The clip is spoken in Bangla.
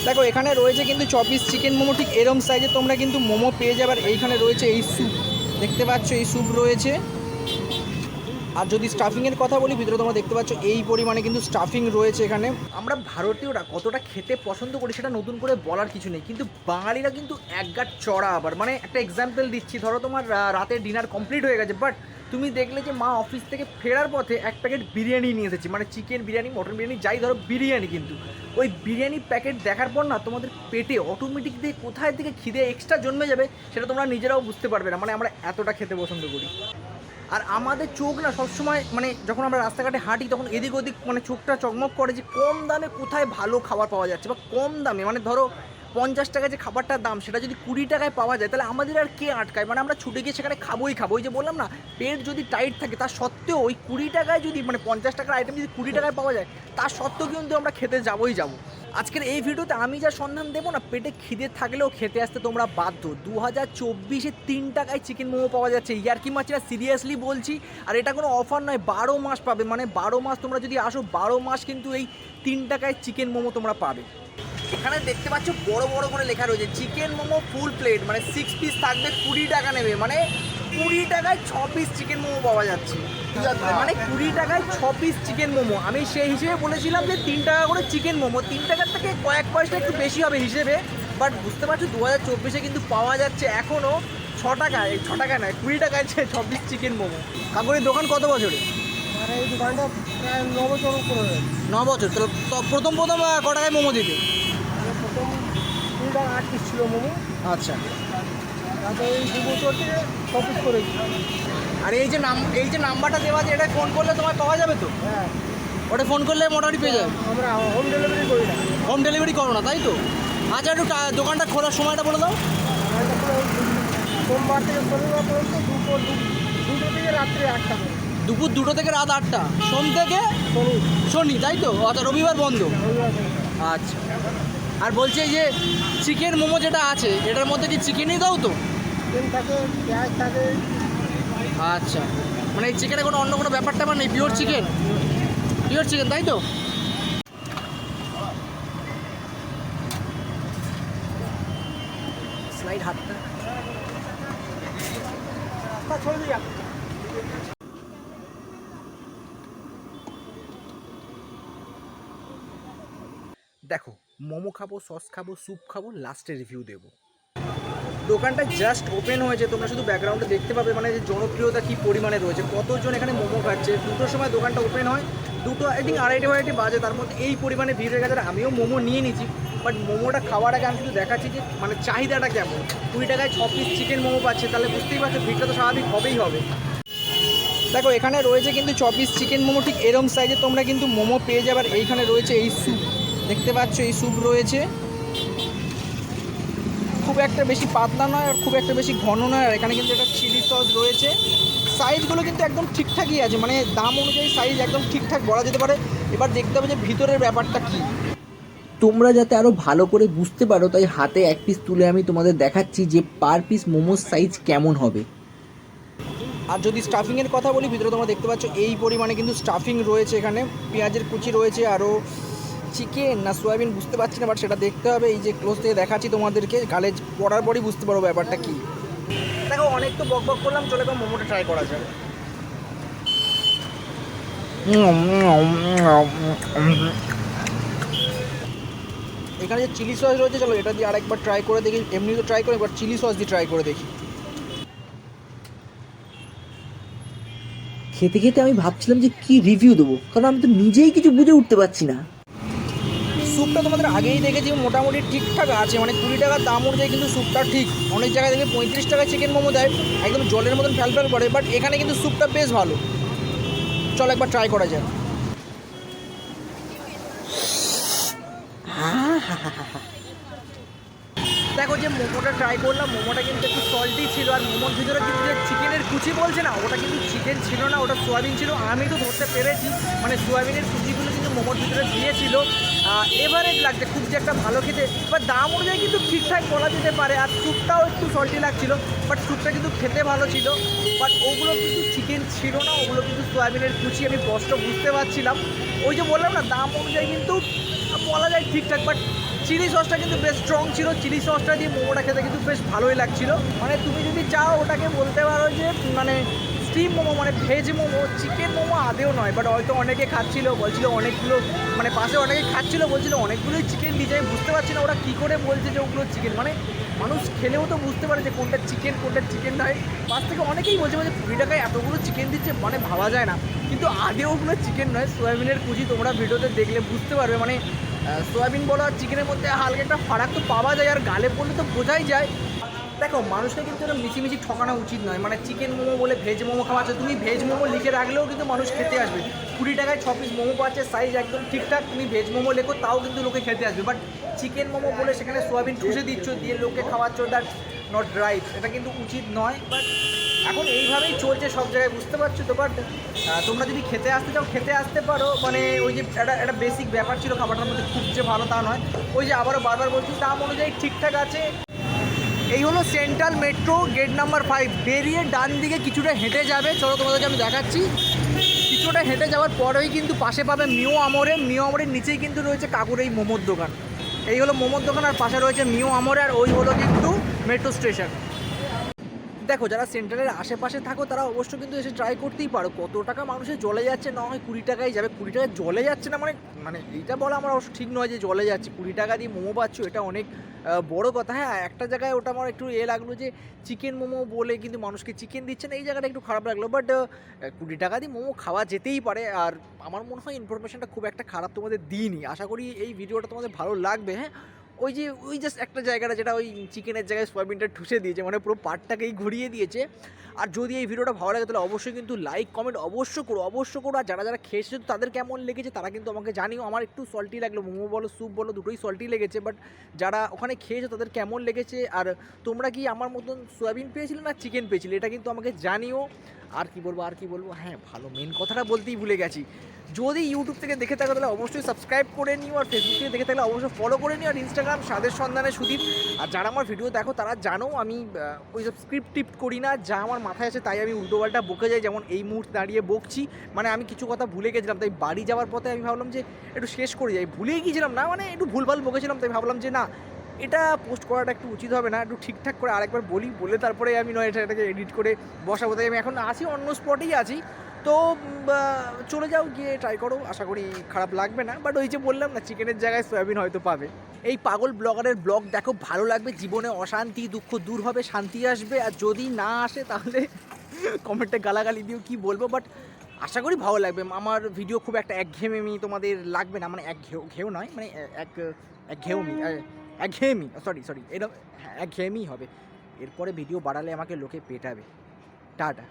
দেখো এখানে রয়েছে কিন্তু 2 পিস চিকেন মোমো, ঠিক এরম সাইজে তোমরা কিন্তু মোমো পেয়ে যাবে। আর এইখানে রয়েছে এই স্যুপ, দেখতে পাচ্ছ এই স্যুপ রয়েছে। আর যদি স্টাফিংয়ের কথা বলি, ভিতরে তোমরা দেখতে পাচ্ছ এই পরিমাণে কিন্তু স্টাফিং রয়েছে এখানে। আমরা ভারতীয়রা কতটা খেতে পছন্দ করি সেটা নতুন করে বলার কিছু নেই, কিন্তু বাঙালিরা কিন্তু একগাট চড়া। আবার মানে একটা এক্সাম্পল দিচ্ছি, ধরো তোমার রাতের ডিনার কমপ্লিট হয়ে গেছে, বাট তুমি দেখলে যে মা অফিস থেকে ফেরার পথে এক প্যাকেট বিরিয়ানি নিয়ে এসেছি, মানে চিকেন বিরিয়ানি, মটন বিরিয়ানি, যাই ধরো বিরিয়ানি। কিন্তু ওই বিরিয়ানি প্যাকেট দেখার পর না তোমাদের পেটে অটোমেটিক দিয়ে কোথায় থেকে খিদে এক্সট্রা জন্মে যাবে সেটা তোমরা নিজেরাও বুঝতে পারবে না। মানে আমরা এতটা খেতে পছন্দ করি। আর আমাদের চোখ না সবসময়, মানে যখন আমরা রাস্তাঘাটে হাঁটি তখন এদিক ওদিক মানে চোখটা চকমক করে যে কম দামে কোথায় ভালো খাবার পাওয়া যাচ্ছে, বা কম দামে মানে ধরো 50 টাকা যে খাবারটার দাম সেটা যদি 20 টাকায় পাওয়া যায় তাহলে আমাদের আর কে আটকায়। মানে আমরা ছুটে গিয়ে সেখানে খাবোই খাবো। ওই যে বললাম না, পেট যদি টাইট থাকে তার সত্ত্বেও ওই 20 টাকায় যদি, মানে 50 টাকার আইটেম যদি 20 টাকায় পাওয়া যায় তার সত্ত্বেও কিন্তু আমরা খেতে যাবোই যাবো। আজকের এই ভিডিওতে আমি যা সন্ধান দেবো না, পেটে খিদে থাকলেও খেতে আসতে তোমরা বাধ্য। 2024-এ 3 টাকায় চিকেন মোমো পাওয়া যাচ্ছে, ইয়ার্কি মারছি না, সিরিয়াসলি বলছি। আর এটা কোনো অফার নয়, 12 মাস পাবে, মানে 12 মাস তোমরা যদি আসো 12 মাস কিন্তু এই 3 টাকায় চিকেন মোমো তোমরা পাবে। এখানে দেখতে পাচ্ছ বড় বড় করে লেখা রয়েছে চিকেন মোমো ফুল প্লেট, মানে 6 পিস থাকবে, 20 টাকা নেবে। মানে 20 টাকায় 6 পিস চিকেন মোমো পাওয়া যাচ্ছে, মানে 20 টাকায় 6 পিস চিকেন মোমো। আমি সেই হিসেবে বলেছিলাম যে 3 টাকা করে চিকেন মোমো, 3 টাকার থেকে কয়েক পয়সা একটু বেশি হবে হিসেবে, বাট বুঝতে পারছো 2024-এ কিন্তু পাওয়া যাচ্ছে এখনও 6 টাকায়, 6 টাকা নয় 20 টাকায় 6 পিস চিকেন মোমো। কাকুর দোকান কত বছরে? আর এই দোকানটা প্রায় 9 বছর করে হয়েছে। 9 বছর। তো প্রথম ক টাকায় মোমো দিতে? প্রথম 2 টাকা 8 পিস ছিল মোমো, আচ্ছা। তারপরে এই 2 বছর থেকে 6 পিস করেছি। আর এই যে নাম্বারটা দেওয়া আছে, এটা ফোন করলে তোমায় পাওয়া যাবে তো? হ্যাঁ, ওটা ফোন করলে মোটামুটি পেয়ে যাবে। আমরা হোম ডেলিভারি করি না। হোম ডেলিভারি করো না, তাই তো? আচ্ছা, একটু দোকানটা খোলার সময়টা বলে দাও। দোকানটা পুরো সোমবার থেকে শনিবার পর্যন্ত দুটো থেকে রাত্রি 8টা পর্যন্ত। দুপুর 2টো থেকে রাত 8টা, সোম থেকে শনি, তাই তো? আচ্ছা, রবিবার বন্ধ। আচ্ছা। আর বলছি এই যে চিকেন মোমো যেটা আছে এটার মধ্যে কি চিকেনই দাও তো? চিকেন থাকে, পেঁয়াজ থাকে। আচ্ছা, মানে এই চিকেনে কোনো অন্য কোনো ব্যাপারটা আমার নেই, পিওর চিকেন, পিওর চিকেন, তাই তো? স্লাইড হাতটা ছড়ে দিয়ে দেখো, মোমো খাবো, সস খাবো, স্যুপ খাবো, লাস্টে রিভিউ দেবো। দোকানটা জাস্ট ওপেন হয়েছে, তোমরা শুধু ব্যাকগ্রাউন্ডে দেখতে পাবে মানে যে জনপ্রিয়তা কী পরিমাণে রয়েছে, কতজন এখানে মোমো খাচ্ছে। 2টোর সময় দোকানটা ওপেন হয়, 2টো আই থিঙ্ক 2:30 বাজে, তার মধ্যে এই পরিমাণে ভিড় হয়ে গেছে। আমিও মোমো নিয়ে নিয়েছি, বাট মোমোটা খাওয়ার আগে আমি শুধু দেখাচ্ছি যে মানে চাহিদাটা কেমন। 20 টাকায় 6 পিস চিকেন মোমো পাচ্ছে, তাহলে বুঝতেই পারছো ভিড়টা তো স্বাভাবিক হবেই হবে। দেখো এখানে রয়েছে কিন্তু 2 পিস চিকেন মোমো, ঠিক এরম সাইজে তোমরা কিন্তু মোমো পেয়ে যাবে। আর এইখানে রয়েছে এই স্যুপ, দেখতে পাচ্ছ এই স্যুপ রয়েছে, খুব একটা বেশি পাতলা নয় আর খুব একটা বেশি ঘন নয়। আর এখানে কিন্তু একটা চিলি সস রয়েছে। সাইজগুলো কিন্তু একদম ঠিকঠাকই আছে, মানে দাম অনুযায়ী সাইজ একদম ঠিকঠাক বলা যেতে পারে। এবার দেখতে হবে যে ভিতরের ব্যাপারটা কী। তোমরা যাতে আরও ভালো করে বুঝতে পারো তাই হাতে এক পিস তুলে আমি তোমাদের দেখাচ্ছি যে পার পিস মোমোর সাইজ কেমন হবে। আর যদি স্টাফিংয়ের কথা বলি, ভিতরে তোমরা দেখতে পাচ্ছ এই পরিমাণে কিন্তু স্টাফিং রয়েছে। এখানে পেঁয়াজের কুচি রয়েছে, আরও চিকেন না সয়াবিন বুঝতে পারছি না, বাট সেটা দেখতে হবে। এই যে ক্লোজ থেকে দেখাচ্ছি তোমাদেরকে, গালে পড়ার পরই বুঝতে পারবো ব্যাপারটা কী। দেখো অনেক তো বক বক করলাম, চলে গেলাম মোমোটা ট্রাই করা যাবে। এখানে যে চিলি সস রয়েছে, চলো এটা দিয়ে আরেকবার ট্রাই করে দেখি। এমনি তো ট্রাই করি, এবার চিলি সস দিয়ে ট্রাই করে দেখি। খেতে খেতে আমি ভাবছিলাম যে কি রিভিউ দেবো, কারণ আমি তো নিজেই কিছু বুঝে উঠতে পারছি না। স্যুপটা তোমাদের আগেই দেখেছি মোটামুটি ঠিকঠাক আছে, মানে 20 টাকার দাম অনুযায়ী কিন্তু স্যুপটা ঠিক। অনেক জায়গায় দেখবে 35 টাকায় চিকেন মোমো দেয়, একদম জলের মতন ফ্যাল ফ্যাল করে, বাট এখানে কিন্তু স্যুপটা বেশ ভালো। চলো একবার ট্রাই করা যায়। দেখো যে মোমোটা ট্রাই করলাম, মোমোটা কিন্তু একটু সল্টি ছিল, আর মোমোর ভিতরে কিন্তু যে চিকেনের কুচি বলছে না, ওটা কিন্তু চিকেন ছিল না, ওটা সোয়াবিন ছিল। আমি তো ধরতে পেরেছি, মানে সোয়াবিনের কুচিগুলো কিন্তু মোমোর ভিতরে দিয়েছিল। এভারেজ লাগছে, খুব যে একটা ভালো খেতে, বাট দাম অনুযায়ী কিন্তু ঠিকঠাক বলা যেতে পারে। আর স্যুপটাও একটু সল্টি লাগছিল, বাট স্যুপটা কিন্তু খেতে ভালো ছিল। বাট ওগুলো কিন্তু চিকেন ছিল না, ওগুলো কিন্তু সোয়াবিনের কুচি। আমি কষ্ট বুঝতে পারছিলাম, ওই যে বললাম না, দাম অনুযায়ী কিন্তু বলা যায় ঠিকঠাক, বাট চিলি সসটা কিন্তু বেশ স্ট্রং ছিল। চিলি সসটা দিয়ে মোমোটা খেতে কিন্তু বেশ ভালোই লাগছিল। মানে তুমি যদি চাও ওটাকে বলতে পারো যে মানে স্টিম মোমো, মানে ভেজ মোমো, চিকেন মোমো আদেও নয়। বাট হয়তো অনেকে খাচ্ছিল, বলছিল অনেকগুলো, মানে পাশে অনেকে খাচ্ছিল, বলছিল অনেকগুলোই চিকেন দিয়েছে। আমি বুঝতে পারছি না ওরা কী করে বলছে যে ওগুলো চিকেন। মানে মানুষ খেলেও তো বুঝতে পারে যে কোনটা চিকেন নয়। পাশ থেকে অনেকেই বলছে যে 20 টাকায় এতগুলো চিকেন দিচ্ছে, মানে ভাবা যায় না। কিন্তু আদেও ওগুলো চিকেন নয়, সয়াবিনের কুচি। তোমরা ভিডিওতে দেখলে বুঝতে পারবে, মানে সয়াবিন বলো আর চিকেনের মধ্যে হালকা একটা ফারাক তো পাওয়া যায়, আর গালে পড়লে তো বোঝাই যায়। দেখো, মানুষকে কিন্তু এটা মিছিমিছি ঠকানো উচিত নয়। মানে চিকেন মোমো বলে ভেজ মোমো খাওয়াচ্ছে, তুমি ভেজ মোমো লিখে রাখলেও কিন্তু মানুষ খেতে আসবে। 20 টাকায় 6 পিস মোমো পাচ্ছে, সাইজ একদম ঠিকঠাক। তুমি ভেজ মোমো লেখো, তাও কিন্তু লোকে খেতে আসবে। বাট চিকেন মোমো বলে সেখানে সোয়াবিন ঠুসে দিচ্ছ, দিয়ে লোককে খাওয়াচ্ছ, দ্যাট নট রাইট। এটা কিন্তু উচিত নয়। বাট এখন এইভাবেই চলছে সব জায়গায়, বুঝতে পারছো তো। বাট তোমরা যদি খেতে আসতে চাও, খেতে আসতে পারো। মানে ওই যে একটা বেসিক ব্যাপার ছিল খাবারটার মধ্যে, খুব যে ভালো তা নয়। ওই যে আবারও বারবার বলছি, দাম অনুযায়ী ঠিকঠাক আছে। এই হলো সেন্ট্রাল মেট্রো গেট নাম্বার 5। বেরিয়ে ডান দিকে কিছুটা হেঁটে যাবে, চলো তোমাদেরকে আমি দেখাচ্ছি। কিছুটা হেঁটে যাওয়ার পরেই কিন্তু পাশে পাবে মিও আমরের নিচেই কিন্তু রয়েছে কাকুর এই মোমোর দোকান। এই হলো মোমোর দোকান, আর পাশে রয়েছে মিও আমরে, আর ওই হলো কিন্তু মেট্রো স্টেশন। দেখো, যারা সেন্ট্রালের আশেপাশে থাকো তারা অবশ্য কিন্তু এসে ট্রাই করতেই পারো। কত টাকা মানুষের জলে যাচ্ছে, না হয় 20 টাকায় যাবে। 20 টাকায় জলে যাচ্ছে না, মানে এইটা বলা আমার অবশ্য ঠিক নয় যে জলে যাচ্ছে। 20 টাকা দিয়ে মোমো পাচ্ছ, এটা অনেক বড় কথা। হ্যাঁ, একটা জায়গায় ওটা আমার একটু লাগলো যে চিকেন মোমো বলে কিন্তু মানুষকে চিকেন দিচ্ছে না, এই জায়গাটা একটু খারাপ লাগলো। বাট 20 টাকা দিয়ে মোমো খাওয়া যেতেই পারে। আর আমার মনে হয় ইনফরমেশনটা খুব একটা খারাপ তোমাদের দিইনি। আশা করি এই ভিডিওটা তোমাদের ভালো লাগবে। হ্যাঁ, ওই জাস্ট একটা জায়গাটা যেটা ওই চিকেনের জায়গায় সয়াবিনটা ঠুসে দিয়েছে, মানে পুরো পার্টটাকেই ঘুরিয়ে দিয়েছে। আর যদি এই ভিডিওটা ভালো লাগে তাহলে অবশ্যই কিন্তু লাইক কমেন্ট অবশ্য করো। আর যারা খেয়েছে তো তাদের কেমন লেগেছে তারা কিন্তু আমাকে জানিও। আমার একটু সল্টি লাগলো, মোমো বলো স্যুপ বলো দুটোই সল্টি লেগেছে। বাট যারা ওখানে খেয়েছে তাদের কেমন লেগেছে, আর তোমরা কি আমার মতন সয়াবিন পেয়েছিলে না চিকেন পেয়েছিলে, এটা কিন্তু আমাকে জানিও। আর কি বলবো, হ্যাঁ ভালো মেন কথাটা বলতেই ভুলে গেছি। যদি ইউটিউব থেকে দেখে থাকো তাহলে অবশ্যই সাবস্ক্রাইব করে নিও, আর ফেসবুক থেকে দেখে থাকলে অবশ্যই ফলো করে নিও, আর ইনস্টাগ্রাম স্বাদের সন্ধানে সুদীপ। আর যারা আমার ভিডিও দেখো তারা জানো আমি ওই সব স্ক্রিপ্ট টিপ্ট করি না, যা আমার মাথায় আছে তাই আমি উল্টোপাল্টা বকে যাই। যেমন এই মুহূর্তে দাঁড়িয়ে বকছি, মানে আমি কিছু কথা ভুলে গেছিলাম, তাই বাড়ি যাওয়ার পথে আমি ভাবলাম যে একটু শেষ করে যাই। ভুলেই গিয়েছিলাম না, মানে একটু ভুলভাল বকেছিলাম, তাই ভাবলাম যে না, এটা পোস্ট করাটা একটু উচিত হবে না, একটু ঠিকঠাক করে আরেকবার বলে তারপরে আমি নয় এটাকে এডিট করে বসাবো। তাই আমি এখন আছি, অন্য স্পটেই আছি। তো চলে যাও, গিয়ে ট্রাই করো, আশা করি খারাপ লাগবে না। বাট ওই যে বললাম না, চিকেনের জায়গায় সয়াবিন হয়তো পাবে। এই পাগল ব্লগারের ব্লগ দেখো, ভালো লাগবে, জীবনে অশান্তি দুঃখ দূর হবে, শান্তি আসবে। আর যদি না আসে তাহলে কমেন্টে গালাগালি দিও, কি বলবো। বাট আশা করি ভালো লাগবে। আমার ভিডিও খুব একটা একঘেয়েমি তোমাদের লাগবে না, মানে ঘেউ নয়, মানে একঘেয়েমি সরি এটা একঘেয়েমি হবে। এরপরে ভিডিও বাড়ালে আমাকে লোকে পেটাবে। টাটা।